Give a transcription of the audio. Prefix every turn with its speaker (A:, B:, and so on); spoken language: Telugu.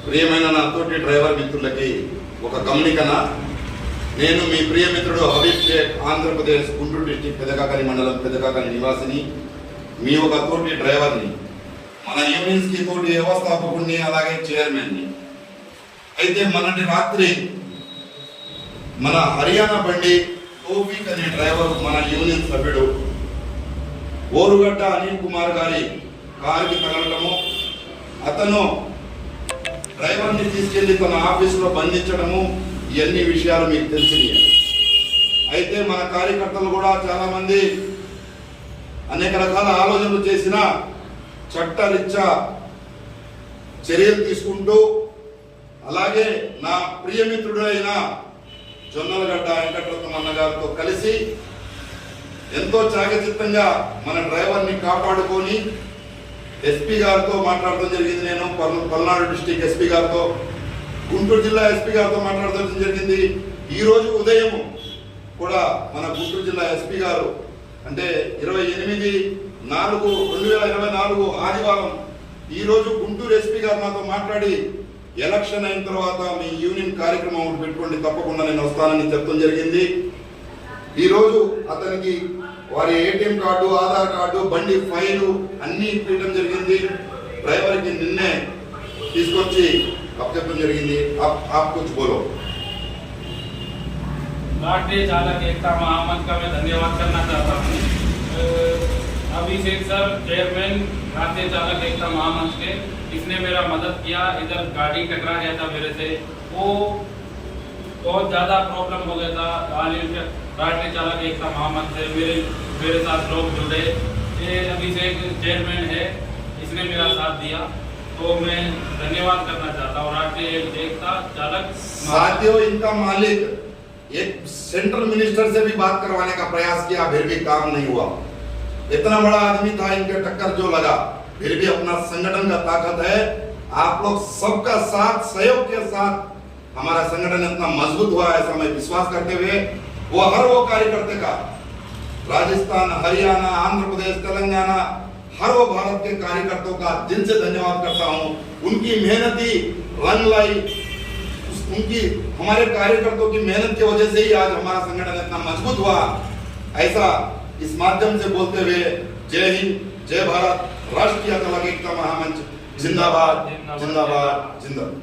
A: ప్రియమైన నా తోటి డ్రైవర్ మిత్రులకి ఒక గమనికన, నేను మీ ప్రియ మిత్రుడు హబీబ్ షేక్, ఆంధ్రప్రదేశ్ గుంటూరు డిస్టిక్ పెదకాకని మండలం పెదకాకని నివాసిని, మీ ఒక తోటి డ్రైవర్ని, మన యూనియన్స్ కి తోటి వ్యవస్థాపకుడిని, అలాగే చైర్మన్ని. అయితే మొన్నటి రాత్రి మన హర్యానా బండి తౌఫీక్ అనే డ్రైవర్, మన యూనియన్ సభ్యుడు ఓరుగడ్డ అనిల్ కుమార్ గారి కారుకి తగలటము, అతను డ్రైవర్ని తీసుకెళ్లి తన ఆఫీసులో బంధించడము, ఇవన్నీ విషయాలు మీకు తెలిసినవి. అయితే మన కార్యకర్తలు కూడా చాలా మంది అనేక రకాల ఆలోచనలు చేసిన చట్టరీత్యా చర్యలు తీసుకుంటూ, అలాగే నా ప్రియమిత్రుడైన జొన్నలగడ్డ వెంకటరత్నం గారితో కలిసి ఎంతో చాకచిత్తంగా మన డ్రైవర్ని కాపాడుకొని ఎస్పీ గారితో మాట్లాడడం జరిగింది. నేను పల్నాడు డిస్టిక్ ఎస్పీ గారితో, గుంటూరు జిల్లా ఎస్పీ గారితో మాట్లాడడం జరిగింది. ఈ రోజు ఉదయం కూడా మన గుంటూరు జిల్లా ఎస్పీ గారు, అంటే 28/4/2024 ఆదివారం, ఈ రోజు గుంటూరు ఎస్పీ గారు నాతో మాట్లాడి, ఎలక్షన్ అయిన తర్వాత మీ యూనియన్ కార్యక్రమం పెట్టుకోండి, తప్పకుండా నేను వస్తానని చెప్పడం జరిగింది. ఈ రోజు అతనికి వారి ఏటీఎం కార్డు, ఆధార్ కార్డు, బండి ఫైలు అన్ని ఇవ్వడం జరిగింది. డ్రైవర్కి నిన్నే తీసుకొచ్చి అప్పచెప్పడం జరిగింది. आप कुछ बोलो।
B: राष्ट्रीय चालक एकता महामंच का मैं धन्यवाद करना चाहता हूँ। अभिषेक सर, चेयरमैन राष्ट्रीय चालक एकता महामंच के, इसने मेरा मदद किया। इधर गाड़ी टकरा गया था मेरे से, वो बहुत ज़्यादा प्रॉब्लम हो गया था। राष्ट्रीय चालक एकता महामंच से मेरे साथ लोग जुड़े। ये अभिषेक चेयरमैन है, इसने मेरा साथ दिया, तो मैं धन्यवाद करना चाहता हूँ राष्ट्रीय एकता चालक।
A: साथियों, इनका मालिक एक सेंट्रल मिनिस्टर से भी बात करवाने का प्रयास किया, फिर भी काम नहीं हुआ। इतना बड़ा आदमी था, इनके टक्कर जो लगा, फिर भी अपना संगठन का ताकत है। आप लोग सबका साथ सहयोग के साथ हमारा संगठन इतना मजबूत हुआ, ऐसा मैं विश्वास करते हुए हर वो कार्यकर्ता का, राजस्थान, हरियाणा, आंध्र प्रदेश, तेलंगाना, हर वो भारत के कार्यकर्ताओं का दिल से धन्यवाद करता हूं। उनकी मेहनती रंग लाई, उनकी, हमारे कार्यकर्ताओं की मेहनत की वजह से ही आज हमारा संगठन इतना मजबूत हुआ। ऐसा इस माध्यम से बोलते हुए जय हिंद, जय भारत, राष्ट्रीय चालक एकता महामंच जिंदाबाद जिंदाबाद जिंदाबाद।